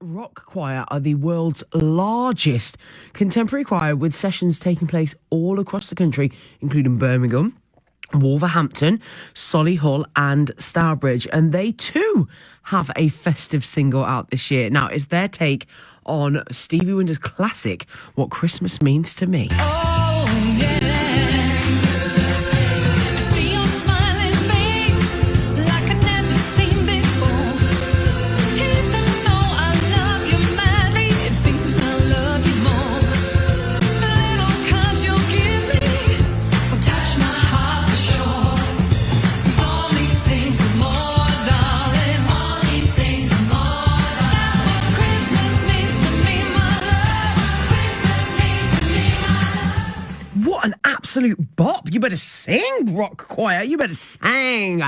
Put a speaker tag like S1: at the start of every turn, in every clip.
S1: Rock Choir are the world's largest contemporary choir with sessions taking place all across the country, including Birmingham, Wolverhampton, Solihull and Stourbridge. And they too have a festive single out this year. Now, it's their take on Stevie Wonder's classic, What Christmas Means to Me.
S2: Oh, yeah.
S1: What an absolute bop. You better sing, Rock Choir. You better sing.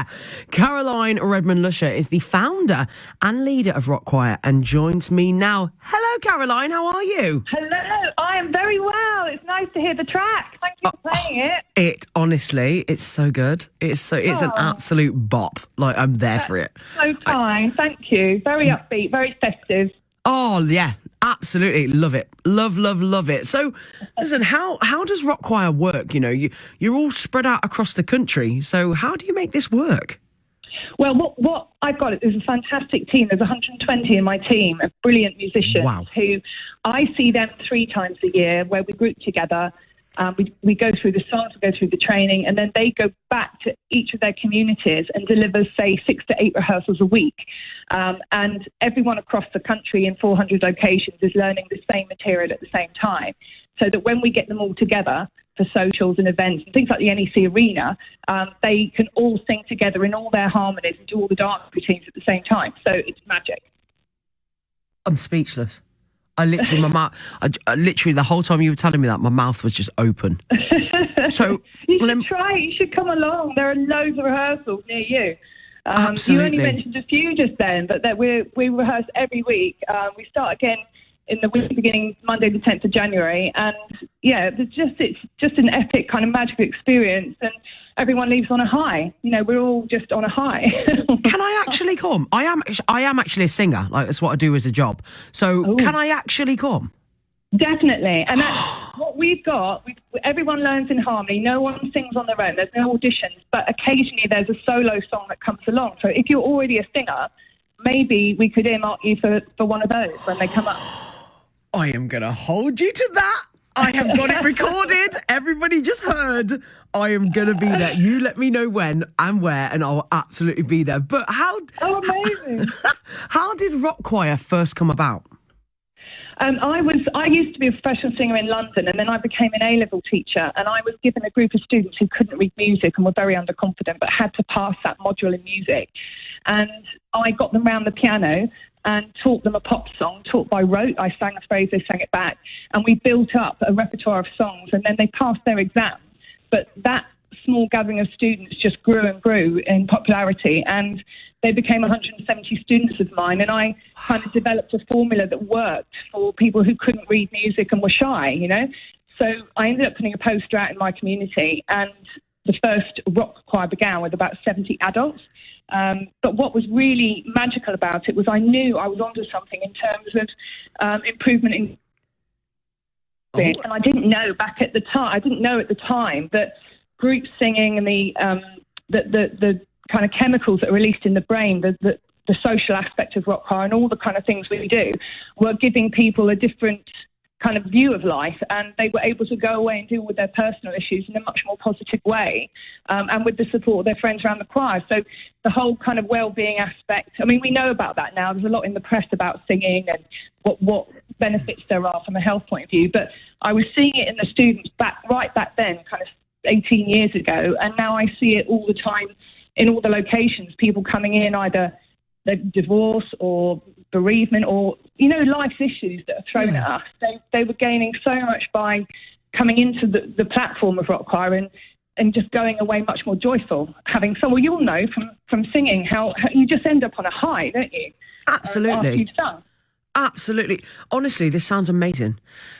S1: Caroline Redman Lusher is the founder and leader of Rock Choir and joins me now. Hello, Caroline. How are you?
S3: Hello. I am very well. It's nice to hear the track. Thank you for playing it.
S1: Honestly, it's so good. It's an absolute bop. Like, I'm there for it.
S3: So kind. Thank you. Very upbeat, very festive.
S1: Oh, yeah. Absolutely. Love it. Love it. So, listen, how does Rock Choir work? You know, you're all spread out across the country. So how do you make this work?
S3: Well, what I've got is a fantastic team. There's 120 in my team of brilliant musicians who I see them 3 times a year where we group together. We go through the songs, we go through the training, and then they go back to each of their communities and deliver, say, 6 to 8 rehearsals a week. And everyone across the country in 400 locations is learning the same material at the same time, so that when we get them all together for socials and events and things like the NEC Arena, they can all sing together in all their harmonies and do all the dance routines at the same time. So it's magic.
S1: I'm speechless. I literally, the whole time you were telling me that, my mouth was just open. So
S3: you should try. You should come along. There are loads of rehearsals near you.
S1: Absolutely.
S3: You only mentioned a few just then, but that we rehearse every week. We start again in the week beginning Monday the 10th of January, and yeah, it's just an epic kind of magical experience, and everyone leaves on a high. You know, we're all just on a high.
S1: Can I actually come? I am actually a singer. Like, that's what I do as a job. So Can I actually come?
S3: Definitely. And that's what we've got. Everyone learns in harmony. No one sings on their own. There's no auditions, but occasionally there's a solo song that comes along. So if you're already a singer, maybe we could earmark you for one of those when they come up.
S1: I am going to hold you to that. I have got it recorded. Everybody just heard. I am going to be there. You let me know when and where, and I'll absolutely be there. But
S3: amazing.
S1: How did Rock Choir first come about?
S3: I used to be a professional singer in London, and then I became an A-level teacher, and I was given a group of students who couldn't read music and were very underconfident but had to pass that module in music. And I got them round the piano and taught them a pop song, taught by rote. I sang a phrase, they sang it back, and we built up a repertoire of songs, and then they passed their exam. But that small gathering of students just grew and grew in popularity, and they became 170 students of mine, and I kind of developed a formula that worked for people who couldn't read music and were shy, you know. So I ended up putting a poster out in my community, and the first rock choir began with about 70 adults. But what was really magical about it was I knew I was onto something in terms of improvement in and I didn't know back at the time. I didn't know at the time that group singing and the kind of chemicals that are released in the brain, the social aspect of rock choir and all the kind of things we do were giving people a different kind of view of life, and they were able to go away and deal with their personal issues in a much more positive way, and with the support of their friends around the choir. So the whole kind of well-being aspect, I mean, we know about that now. There's a lot in the press about singing and what benefits there are from a health point of view, but I was seeing it in the students right back then, kind of 18 years ago, and now I see it all the time in all the locations, people coming in, either the divorce or bereavement or, you know, life's issues that are thrown at us. They were gaining so much by coming into the platform of Rock Choir and just going away much more joyful. Well, you'll know from singing how you just end up on a high, don't you?
S1: Absolutely.
S3: After you've sung.
S1: Absolutely. Honestly, this sounds amazing.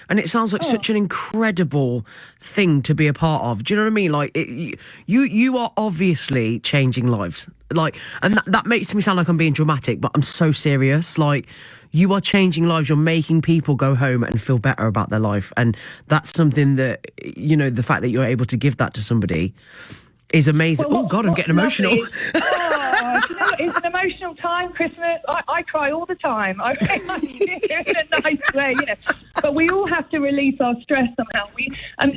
S1: And it sounds like such an incredible thing to be a part of. Do you know what I mean? Like, you are obviously changing lives. Like, and that makes me sound like I'm being dramatic, but I'm so serious. Like, you are changing lives. You're making people go home and feel better about their life. And that's something that, you know, the fact that you're able to give that to somebody is amazing.
S3: Well,
S1: oh, God, I'm getting emotional.
S3: Do you know what? It's an emotional time, Christmas. I cry all the time. I do in a nice way, you know. But we all have to release our stress somehow.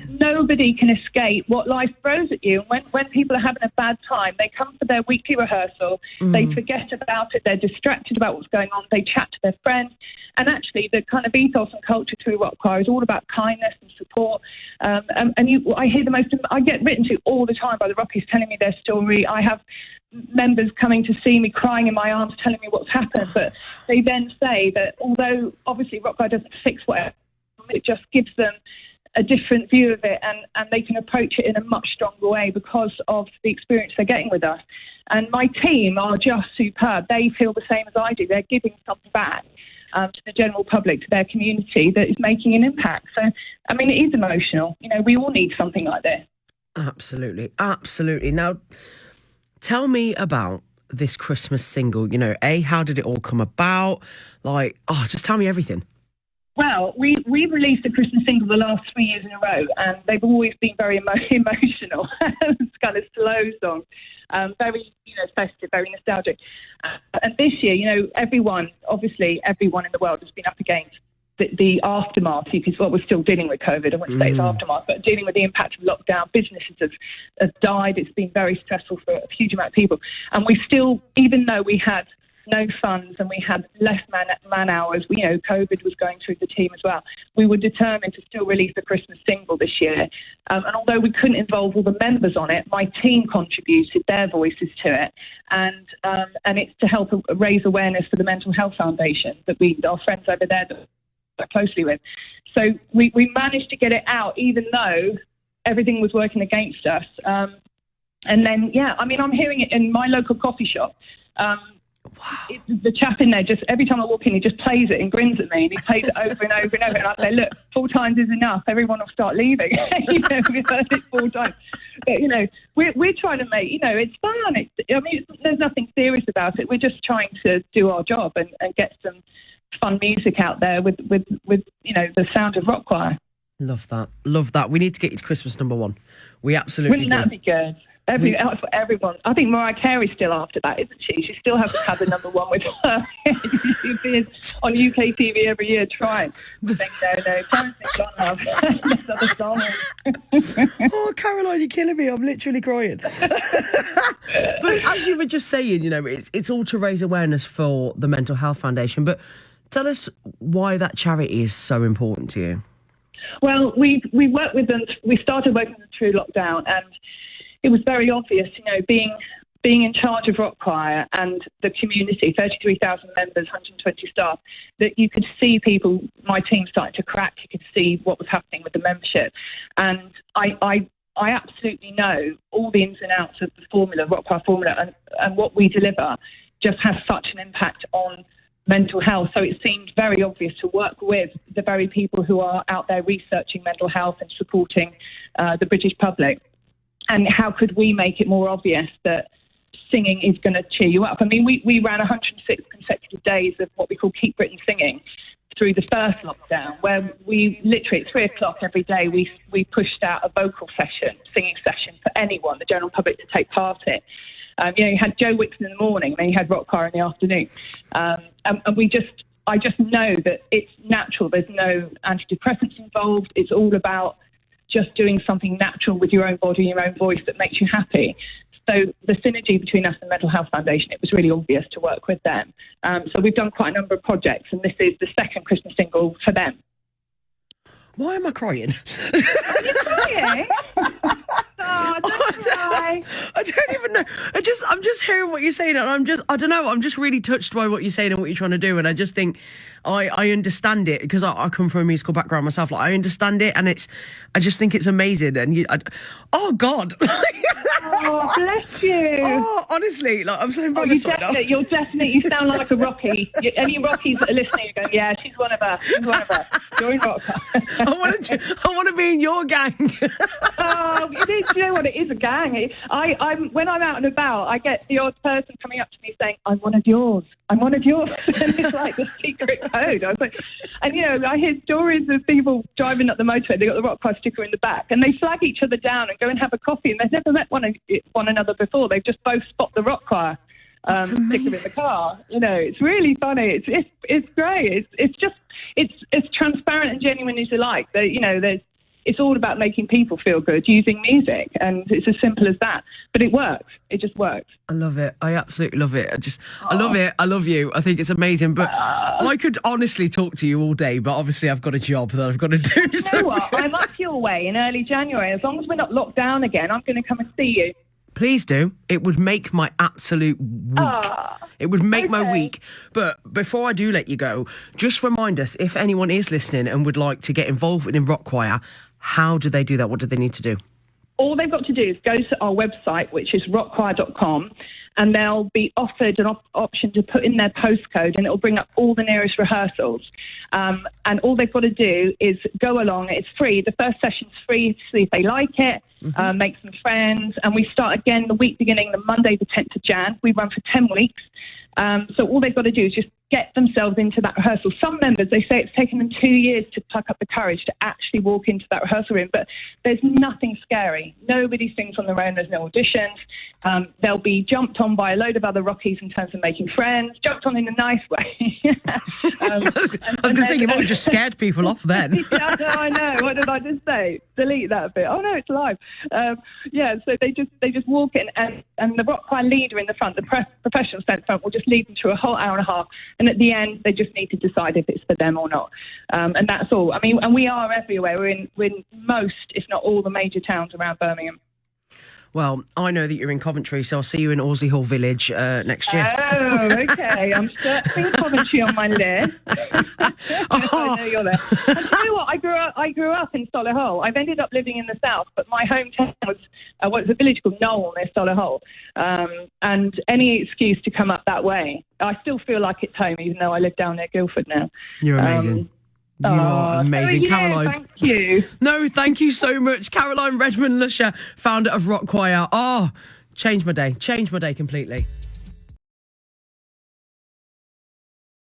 S3: Nobody can escape what life throws at you. And when people are having a bad time, they come for their weekly rehearsal. They forget about it. They're distracted about what's going on. They chat to their friends. And actually, the kind of ethos and culture through Rock Choir is all about kindness and support. I hear I get written to all the time by the Rockies telling me their story. I have members coming to see me crying in my arms telling me what's happened, but they then say that although obviously Rock Choir doesn't fix whatever, it just gives them a different view of it, and they can approach it in a much stronger way because of the experience they're getting with us. And my team are just superb. They feel the same as I do. They're giving something back to the general public, to their community, that is making an impact. So, I mean, it is emotional. You know, we all need something like this.
S1: Absolutely, absolutely. Now, tell me about this Christmas single. You know, how did it all come about? Like, just tell me everything.
S3: Well, we've released a Christmas single the last 3 years in a row, and they've always been very emotional. It's kind of slow song, very, you know, festive, very nostalgic. And this year, you know, everyone in the world has been up against the aftermath, because we're still dealing with COVID. I wouldn't say it's aftermath, but dealing with the impact of lockdown. Businesses have died. It's been very stressful for a huge amount of people. And we still, even though we had no funds and we had less man hours, you know, COVID was going through the team as well, we were determined to still release the Christmas single this year. And although we couldn't involve all the members on it, my team contributed their voices to it. And it's to help raise awareness for the Mental Health Foundation that our friends over there that closely with. So we managed to get it out, even though everything was working against us. And then, I'm hearing it in my local coffee shop. Wow. The chap in there, just every time I walk in, he just plays it and grins at me, and he plays it over and over and over. And I say, look, 4 times is enough. Everyone will start leaving. You know, we've heard it 4 times. But, you know, we're trying to make, you know, it's fun. There's nothing serious about it. We're just trying to do our job and get some fun music out there with you know, the sound of Rock Choir.
S1: Love that. We need to get you to Christmas number 1. We absolutely
S3: Wouldn't that be good? For everyone. I think Mariah Carey's still after that, isn't she? She still has to have the number 1 with her. She's been on UK TV every year trying. I think, no, Terence McDonald. This other song.
S1: Oh, Caroline, you're killing me. I'm literally crying. But as you were just saying, you know, it's all to raise awareness for the Mental Health Foundation. But tell us why that charity is so important to you.
S3: Well, we worked with them. We started working with them through lockdown, and it was very obvious, you know, being in charge of Rock Choir and the community, 33,000 members, 120 staff, that you could see people, my team starting to crack. You could see what was happening with the membership. And I absolutely know all the ins and outs of the formula, Rock Choir formula, and what we deliver just has such an impact on mental health. So it seemed very obvious to work with the very people who are out there researching mental health and supporting the British public. And how could we make it more obvious that singing is going to cheer you up? I mean, we ran 106 consecutive days of what we call Keep Britain Singing through the first lockdown, where we literally at 3 o'clock every day, we pushed out a vocal session, singing session for anyone, the general public, to take part in. You know, you had Joe Wicks in the morning, and then you had Rock Choir in the afternoon. And I just know that it's natural. There's no antidepressants involved. It's all about just doing something natural with your own body, your own voice that makes you happy. So the synergy between us and the Mental Health Foundation, it was really obvious to work with them. So we've done quite a number of projects, and this is the second Christmas single for them.
S1: Why am I crying?
S3: Are you crying? Oh, don't cry.
S1: I don't even know. I'm just hearing what you're saying, and I don't know, I'm just really touched by what you're saying and what you're trying to do, and I just think I understand it, because I come from a musical background myself. Like, I understand it, and I just think it's amazing, and oh God.
S3: Oh, bless you.
S1: Oh, honestly, like I'm so
S3: Oh,
S1: embarrassed right now.
S3: you're definite. You sound like a Rocky. Any Rockies that are listening are going, yeah, she's one of us. She's one of us. You're in rock.
S1: I want to be in your gang.
S3: Oh, do you know what? It is a gang. When I'm out and about, I get the odd person coming up to me saying, I'm one of yours. I'm one of yours. And it's like the secret code. I was like, and I hear stories of people driving up the motorway. They got the rock choir sticker in the back, and they flag each other down and go and have a coffee. And they've never met one another before. They've just both spot the rock choir sticker in the car. It's really funny. It's great. It's transparent and genuine as you like. It's all about making people feel good using music, and it's as simple as that. But it works. It just works.
S1: I love it. I absolutely love it. I love it. I love you. I think it's amazing. But I could honestly talk to you all day, but obviously I've got a job that I've got to do.
S3: You know what? I'm up your way in early January. As long as we're not locked down again, I'm going to come and see you.
S1: Please do. It would make my absolute week. It would make my week. But before I do let you go, just remind us, if anyone is listening and would like to get involved in rock choir, how do they do that? What do they need to do?
S3: All they've got to do is go to our website, which is rockchoir.com, and they'll be offered an option to put in their postcode, and it'll bring up all the nearest rehearsals. And all they've got to do is go along. It's free. The first session's free to see if they like it, make some friends. And we start again the week beginning the Monday, the 10th of Jan. We run for 10 weeks. So all they've got to do is just get themselves into that rehearsal. Some members, they say it's taken them 2 years to pluck up the courage to actually walk into that rehearsal room, but there's nothing scary. Nobody sings on their own. There's no auditions. They'll be jumped on by a load of other Rockies in terms of making friends, jumped on in a nice way.
S1: I was going to say, you might have just scared people off then.
S3: Yeah, no, I know. What did I just say? Delete that bit. Oh, no, it's live. So they just walk in, and the rock choir leader in the front, the professional stand front, will just lead them through a whole hour and a half. And at the end, they just need to decide if it's for them or not. And that's all. I mean, and we are everywhere. We're in most, if not all, the major towns around Birmingham.
S1: Well, I know that you're in Coventry, so I'll see you in Horsley Hall Village next year.
S3: Oh, okay. I'm circling Coventry on my list. I know you're there. And you know what? I grew up in Solihull. I've ended up living in the south, but my hometown was a village called Knowle near Solihull. And any excuse to come up that way, I still feel like it's home, even though I live down near Guildford now.
S1: You're amazing. You are amazing, Caroline.
S3: Thank you.
S1: No, thank you so much. Caroline Redman Lusher, founder of Rock Choir. Oh, changed my day completely.